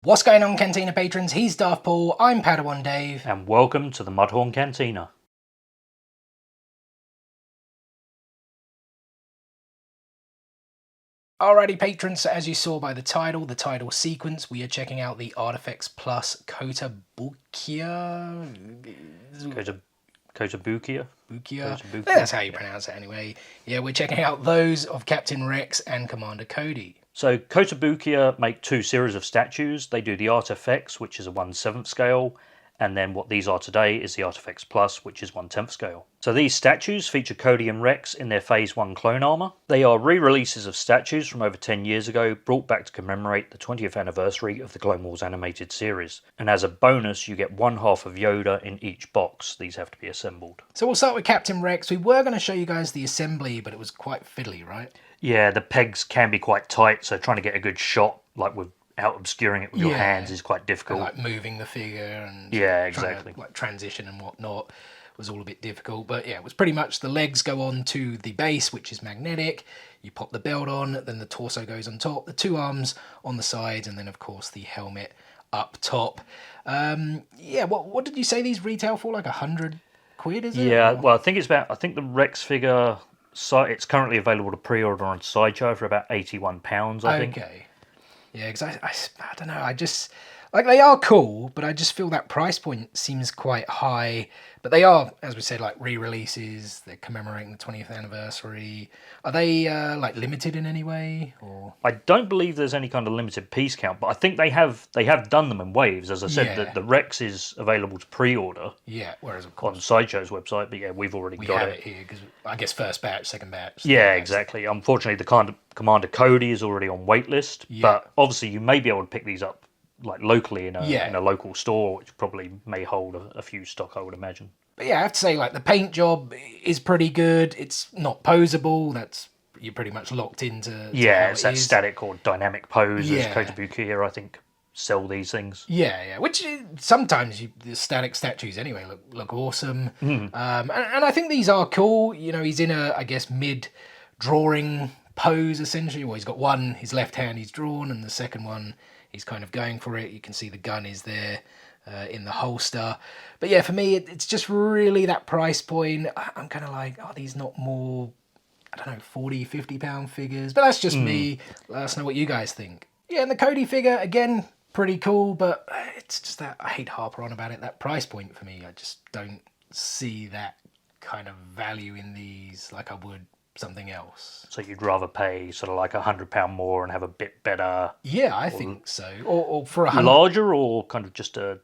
What's going on, Cantina patrons? He's Darth Paul, I'm Padawan Dave. And welcome to the Mudhorn Cantina. Alrighty patrons, so as you saw by the title sequence, we are checking out the ARTFX Kotobukiya. Kotobukiya? Bukiya. That's how you pronounce it anyway. Yeah, we're checking out those of Captain Rex and Commander Cody. So Kotobukiya make two series of statues. They do the ARTFX, which is a 1/7 scale, and then what these are today is the ARTFX Plus, which is 1/10 scale. So these statues feature Cody and Rex in their Phase 1 clone armor. They are re-releases of statues from over 10 years ago, brought back to commemorate the 20th anniversary of the Clone Wars animated series. And as a bonus, you get one half of Yoda in each box. These have to be assembled. So we'll start with Captain Rex. We were going to show you guys the assembly, but it was quite fiddly, right? Yeah, the pegs can be quite tight, so trying to get a good shot, like without obscuring it with your hands, is quite difficult. Like moving the figure and exactly, like transition and whatnot was all a bit difficult. But yeah, it was pretty much the legs go on to the base, which is magnetic. You pop the belt on, then the torso goes on top, the two arms on the sides, and then of course the helmet up top. Yeah, what did you say these retail for? Like £100, is it? Yeah, well, I think the Rex figure. So it's currently available to pre-order on Sideshow for about £81, I think. Okay. Yeah, because I don't know, I just, like, they are cool, but I just feel that price point seems quite high. But they are, as we said, like re-releases, they're commemorating the 20th anniversary. Are they like limited in any way? Or I don't believe there's any kind of limited piece count, but I think they have done them in waves. As I said, the Rex is available to pre-order. Yeah, whereas of course on Sideshow's website, but yeah, we've already got it here because I guess first batch, second batch. Yeah, exactly. Unfortunately, the Commander Cody is already on waitlist, but obviously you may be able to pick these up like locally in a local store, which probably may hold a few stock, I would imagine. But yeah, I have to say, like, the paint job is pretty good. It's not posable. You're pretty much locked into. It's that static or dynamic pose. As Kotobukiya, I think, sell these things. Yeah. Which sometimes the static statues anyway look awesome. And I think these are cool. You know, he's in I guess mid drawing pose essentially. Well, he's got one, his left hand he's drawn, and the second one he's kind of going for it. You can see the gun is there in the holster. But yeah, for me, it's just really that price point. I'm kind of like, are these not more, I don't know, £40, £50 figures? But that's just me. Let us know what you guys think. Yeah, and the Cody figure, again, pretty cool, but it's just that, I hate harper on about it, that price point for me. I just don't see that kind of value in these like I would something else. So you'd rather pay sort of like £100 more and have a bit better? Yeah, I think so. Or for $100 larger, or kind of just a...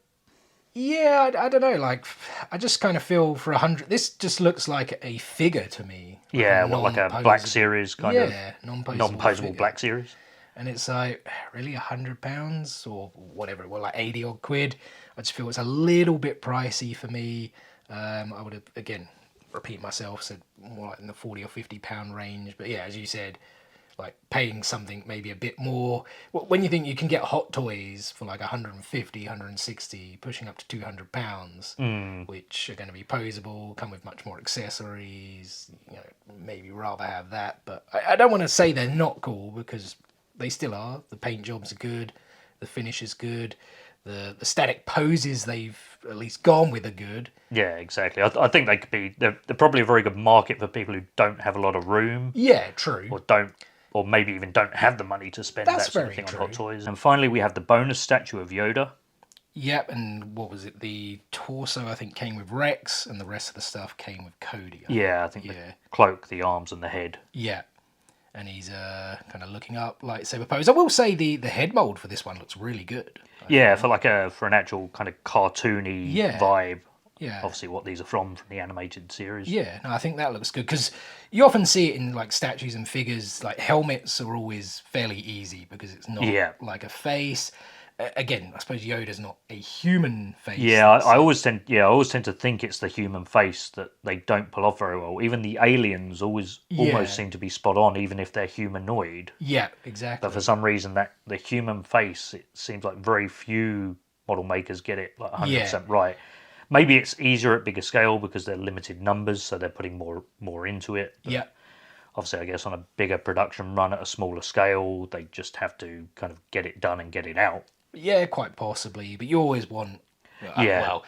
Yeah, I don't know. Like, I just kind of feel for $100. This just looks like a figure to me. Like like a Black Series kind of. Yeah, non-posable Black Series. And it's like, really, £100 or whatever, well, like 80 odd quid. I just feel it's a little bit pricey for me. I would have, again, repeat myself, said more like in the £40 or £50 range. But yeah, as you said, like paying something maybe a bit more. When you think you can get Hot Toys for like 150, 160, pushing up to £200, which are going to be posable, come with much more accessories, you know, maybe rather have that. But I don't want to say they're not cool, because they still are. The paint jobs are good, the finish is good, the static poses they've at least gone with are good. Yeah, exactly. I think they could be. They're probably a very good market for people who don't have a lot of room. Yeah, true. Or maybe even don't have the money to spend that sort of thing on Hot Toys. And finally, we have the bonus statue of Yoda. Yep, and what was it? The torso, I think, came with Rex, and the rest of the stuff came with Cody. I think the cloak, the arms, and the head. Yeah, and he's kind of looking up, lightsaber pose. I will say the head mold for this one looks really good. For an actual kind of cartoony vibe. Yeah. Obviously what these are from the animated series. Yeah, no, I think that looks good, because you often see it in like statues and figures, like helmets are always fairly easy because it's not like a face. Again, I suppose Yoda's not a human face. Yeah, I always tend to think it's the human face that they don't pull off very well. Even the aliens almost seem to be spot on, even if they're humanoid. Yeah, exactly. But for some reason, that the human face, it seems like very few model makers get it like 100% right. Maybe it's easier at bigger scale because they're limited numbers, so they're putting more into it. But obviously, I guess on a bigger production run at a smaller scale, they just have to kind of get it done and get it out. Yeah, quite possibly. But you always want, well,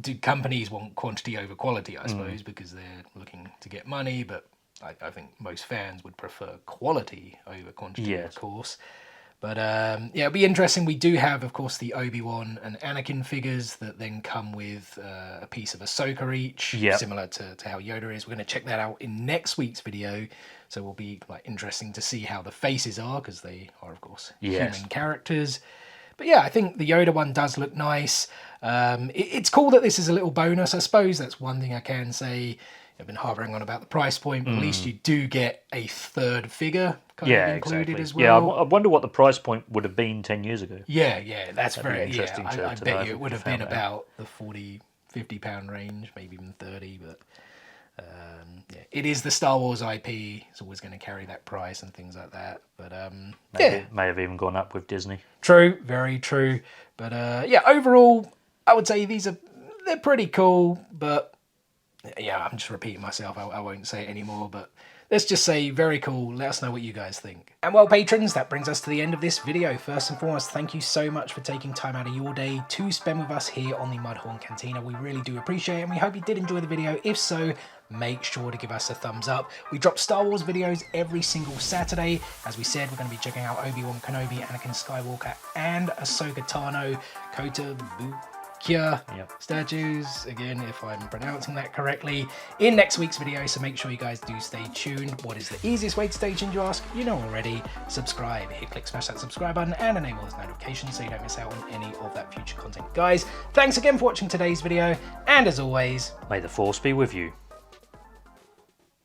do companies want quantity over quality, I suppose, because they're looking to get money, but I think most fans would prefer quality over quantity, of course. But yeah, it'll be interesting. We do have, of course, the Obi-Wan and Anakin figures that then come with a piece of Ahsoka each, similar to how Yoda is. We're going to check that out in next week's video. So it will be interesting to see how the faces are, because they are, of course, human characters. But yeah, I think the Yoda one does look nice. It's cool that this is a little bonus. I suppose that's one thing I can say. I've been harping on about the price point, but at least you do get a third figure kind of included as well. Yeah, I wonder what the price point would have been 10 years ago. Yeah, that's That'd very interesting. I bet you it would have been about the 40, 50 pound range, maybe even 30, but it is the Star Wars IP. It's always going to carry that price and things like that. But may have even gone up with Disney. True, very true. But overall, I would say they're pretty cool, but yeah, I'm just repeating myself. I won't say it anymore, but let's just say very cool. Let us know what you guys think. And well, patrons, that brings us to the end of this video. First and foremost, thank you so much for taking time out of your day to spend with us here on the Mudhorn Cantina. We really do appreciate it, and we hope you did enjoy the video. If so, make sure to give us a thumbs up. We drop Star Wars videos every single Saturday. As we said, we're going to be checking out Obi Wan-Kenobi, Anakin Skywalker, and Ahsoka Tano, Kotobukiya statues, again, if I'm pronouncing that correctly, in next week's video, so make sure you guys do stay tuned. What is the easiest way to stay tuned, you ask? You know already. Subscribe. Smash that subscribe button and enable those notifications so you don't miss out on any of that future content. Guys, thanks again for watching today's video, and as always, may the Force be with you.